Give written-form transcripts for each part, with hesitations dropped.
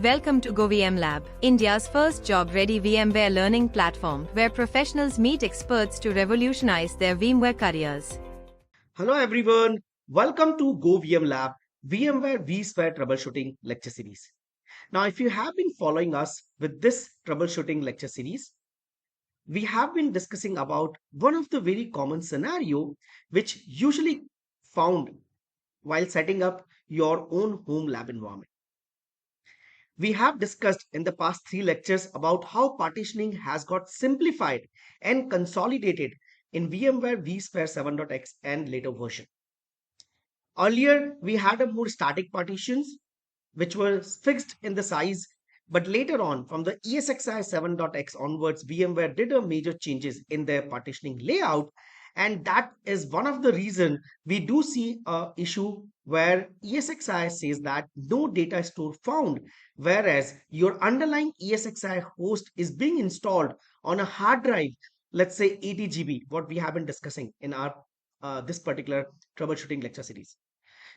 Welcome to GoVMlab, India's first job-ready VMware learning platform where professionals meet experts to revolutionize their VMware careers. Hello everyone, welcome to GoVMlab, VMware vSphere Troubleshooting lecture series. Now if you have been following us with this troubleshooting lecture series, we have been discussing about one of the very common scenario which usually found while setting up your own home lab environment. We have discussed in the past 3 lectures about how partitioning has got simplified and consolidated in VMware vSphere 7.x and later version. Earlier, we had a more static partitions which were fixed in the size, but later on, from the ESXi 7.x onwards, VMware did a major changes in their partitioning layout, and that is one of the reason we do see a issue where ESXi says that no data is stored found, whereas your underlying ESXi host is being installed on a hard drive, let's say 80 GB, what we have been discussing in our this particular troubleshooting lecture series.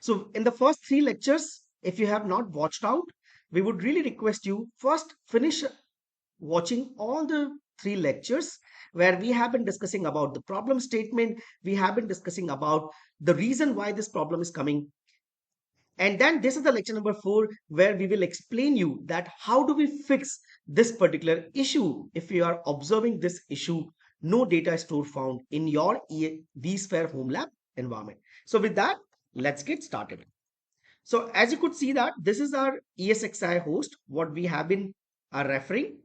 So in the first 3 lectures, if you have not watched out, we would really request you first finish watching all the 3 lectures where we have been discussing about the problem statement. We have been discussing about the reason why this problem is coming. And then this is the lecture number 4 where we will explain you that how do we fix this particular issue if you are observing this issue, no data is stored found in your vSphere home lab environment. So with that, let's get started. So as you could see that this is our ESXi host, what we have been referring,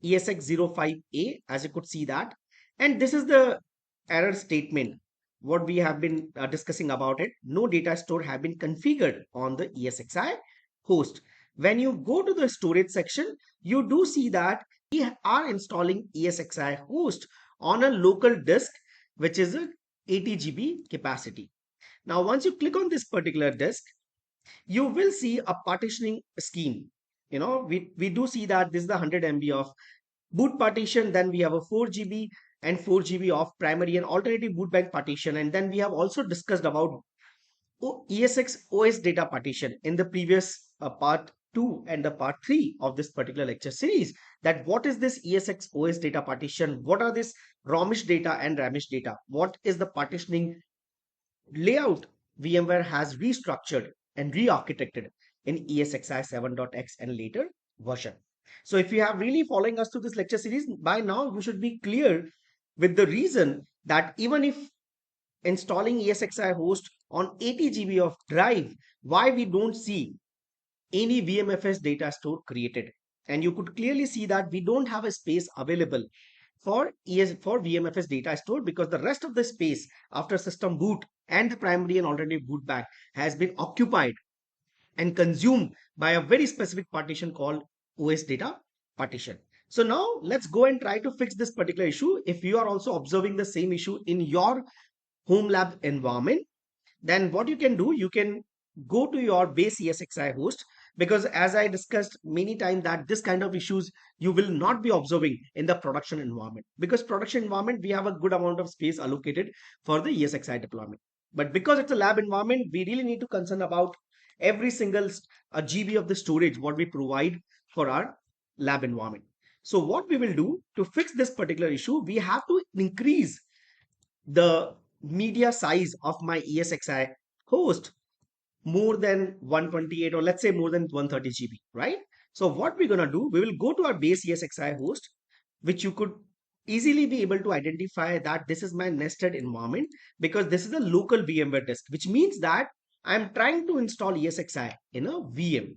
ESX05A, as you could see that. And this is the error statement, what we have been discussing about it. No data store have been configured on the ESXi host. When you go to the storage section, you do see that we are installing ESXi host on a local disk, which is a 80 GB capacity. Now, once you click on this particular disk, you will see a partitioning scheme. We do see that this is the 100 MB of boot partition, then we have a 4 GB and 4 GB of primary and alternative boot bank partition, and then we have also discussed about ESX OSData partition in the previous part 2 and the part 3 of this particular lecture series, that what is this ESX OSData partition, what are this ROMish data and RAMish data, what is the partitioning layout VMware has restructured and re-architected in ESXi 7.x and later version. So if you have really following us through this lecture series, by now you should be clear with the reason that even if installing ESXi host on 80 GB of drive, why we don't see any VMFS data store created. And you could clearly see that we don't have a space available for VMFS data store, because the rest of the space after system boot and the primary and alternative boot bank has been occupied and consumed by a very specific partition called OS data partition. So now let's go and try to fix this particular issue. If you are also observing the same issue in your home lab environment, then what you can do, you can go to your base ESXi host, because as I discussed many times that this kind of issues you will not be observing in the production environment, because production environment we have a good amount of space allocated for the ESXi deployment. But because it's a lab environment, we really need to concern about every single GB of the storage what we provide for our lab environment. So what we will do to fix this particular issue, we have to increase the media size of my ESXi host more than 128, or let's say more than 130 GB, right? So what we're going to do, we will go to our base ESXi host, which you could easily be able to identify that this is my nested environment, because this is a local VMware disk, which means that I'm trying to install ESXi in a VM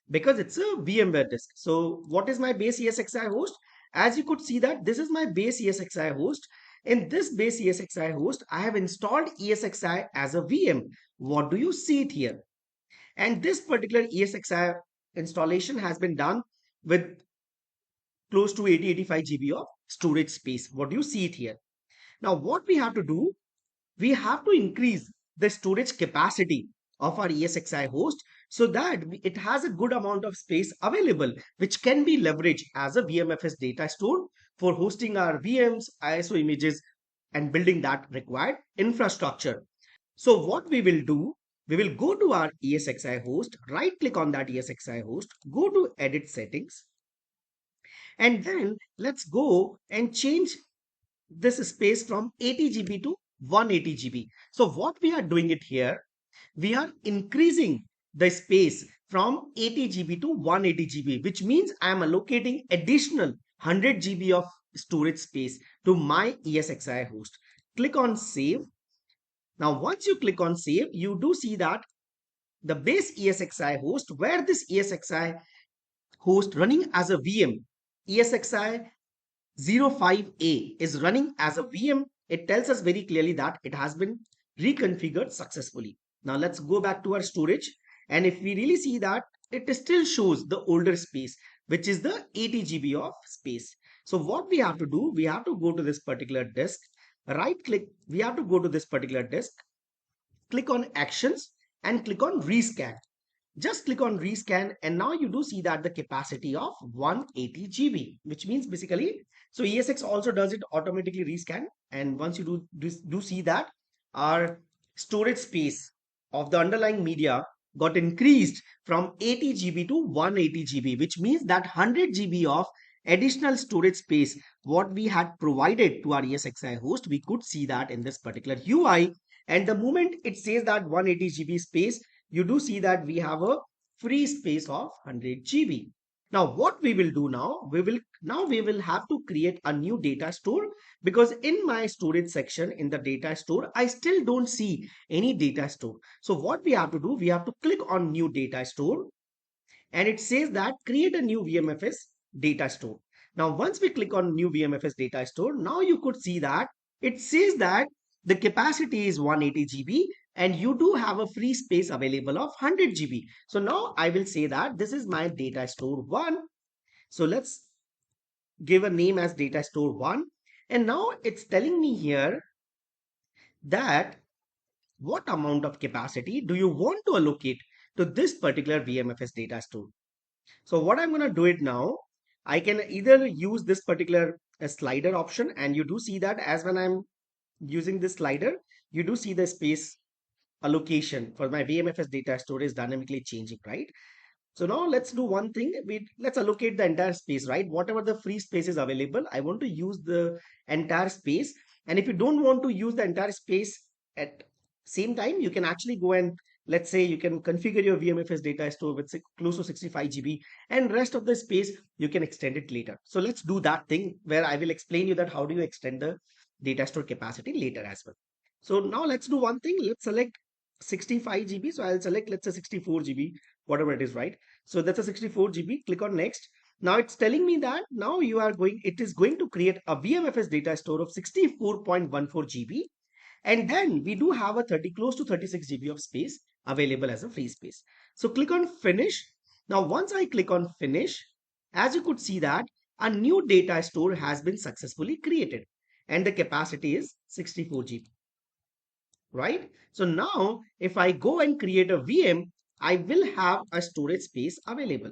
because it's a VMware disk. So what is my base ESXi host? As you could see that this is my base ESXi host. In this base ESXi host, I have installed ESXi as a VM. What do you see it here? And this particular ESXi installation has been done with close to 80-85 GB of storage space. What do you see it here? Now, what we have to do, we have to increase the storage capacity of our ESXi host so that it has a good amount of space available, which can be leveraged as a VMFS data store for hosting our VMs, ISO images, and building that required infrastructure. So what we will do, We will go to our ESXi host, right click on that ESXi host, go to edit settings, and then let's go and change this space from 80 GB to 180 GB. So what we are doing it here, we are increasing the space from 80 GB to 180 GB, which means I am allocating additional 100 GB of storage space to my ESXi host. Click on save. Now, once you click on save, you do see that the base ESXi host, where this ESXi host running as a VM, ESXi 05A is running as a VM. It tells us very clearly that it has been reconfigured successfully. Now let's go back to our storage. And if we really see that, it still shows the older space, which is the 80 GB of space. So what we have to do, we have to go to this particular disk, right click, we have to go to this particular disk, click on actions and click on rescan. Just click on rescan and now you do see that the capacity of 180 GB, which means basically, so ESX also does it automatically rescan. And once you do see that our storage space of the underlying media got increased from 80 GB to 180 GB, which means that 100 GB of additional storage space, what we had provided to our ESXi host, we could see that in this particular UI. And the moment it says that 180 GB space, you do see that we have a free space of 100 GB. Now what we will do now, we will have to create a new data store, because in my storage section in the data store, I still don't see any data store. So what we have to do, we have to click on new data store, and it says that create a new VMFS data store. Now, once we click on new VMFS data store, now you could see that it says that the capacity is 180 GB and you do have a free space available of 100 GB. So now I will say that this is my data store 1. So let's give a name as data store 1. And now it's telling me here that what amount of capacity do you want to allocate to this particular VMFS data store. So what I'm going to do it now, I can either use this particular slider option, and you do see that as when I'm using this slider, you do see the space allocation for my VMFS data store is dynamically changing, right? So now let's do one thing. Let's allocate the entire space, right? Whatever the free space is available, I want to use the entire space. And if you don't want to use the entire space at same time, you can actually go and let's say you can configure your VMFS data store with close to 65 GB, and rest of the space you can extend it later. So let's do that thing where I will explain you that how do you extend the data store capacity later as well. So now let's do one thing. Let's select 65 GB. So I'll select, let's say 64 GB, whatever it is, right? So that's a 64 GB. Click on next. Now it's telling me that now it is going to create a VMFS data store of 64.14 GB. And then we do have a close to 36 GB of space available as a free space. So click on finish. Now, once I click on finish, as you could see that a new data store has been successfully created and the capacity is 64 GB. Right? So now if I go and create a VM, I will have a storage space available.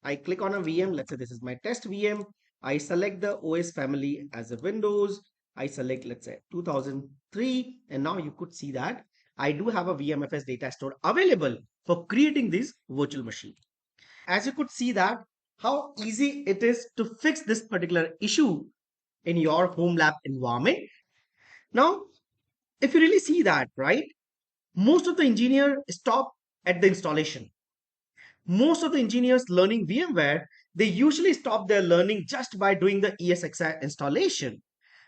I click on a VM. Let's say this is my test VM. I select the OS family as a Windows. I select, let's say 2003. And now you could see that I do have a VMFS data store available for creating this virtual machine. As you could see that how easy it is to fix this particular issue in your home lab environment. Now, if you really see that, right, most of the engineers stop at the installation. Most of the engineers learning VMware, they usually stop their learning just by doing the ESXi installation.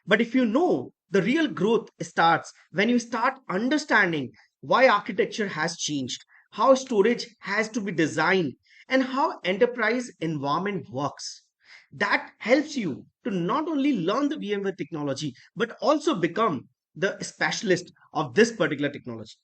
But if you know, the real growth starts when you start understanding why architecture has changed, how storage has to be designed, and how enterprise environment works. That helps you to not only learn the VMware technology, but also become the specialist of this particular technology.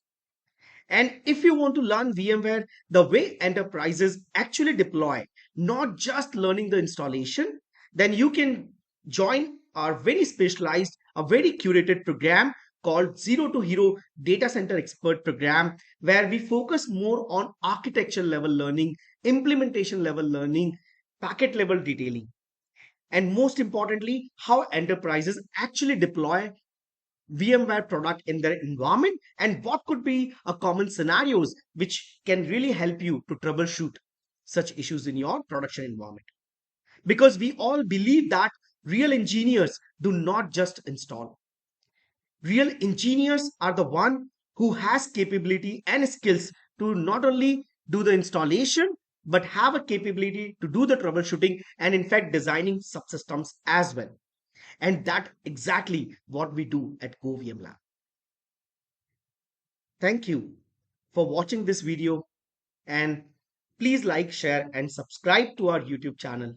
And if you want to learn VMware the way enterprises actually deploy, not just learning the installation, then you can join our very specialized, a very curated program called Zero to Hero Data Center Expert Program, where we focus more on architecture level learning, implementation level learning, packet level detailing, and most importantly, how enterprises actually deploy VMware product in their environment, and what could be a common scenarios which can really help you to troubleshoot such issues in your production environment. Because we all believe that real engineers do not just install. Real engineers are the one who has capability and skills to not only do the installation but have a capability to do the troubleshooting and in fact designing subsystems as well. And that exactly what we do at GoVMlab. Thank you for watching this video, and please like, share and subscribe to our YouTube channel.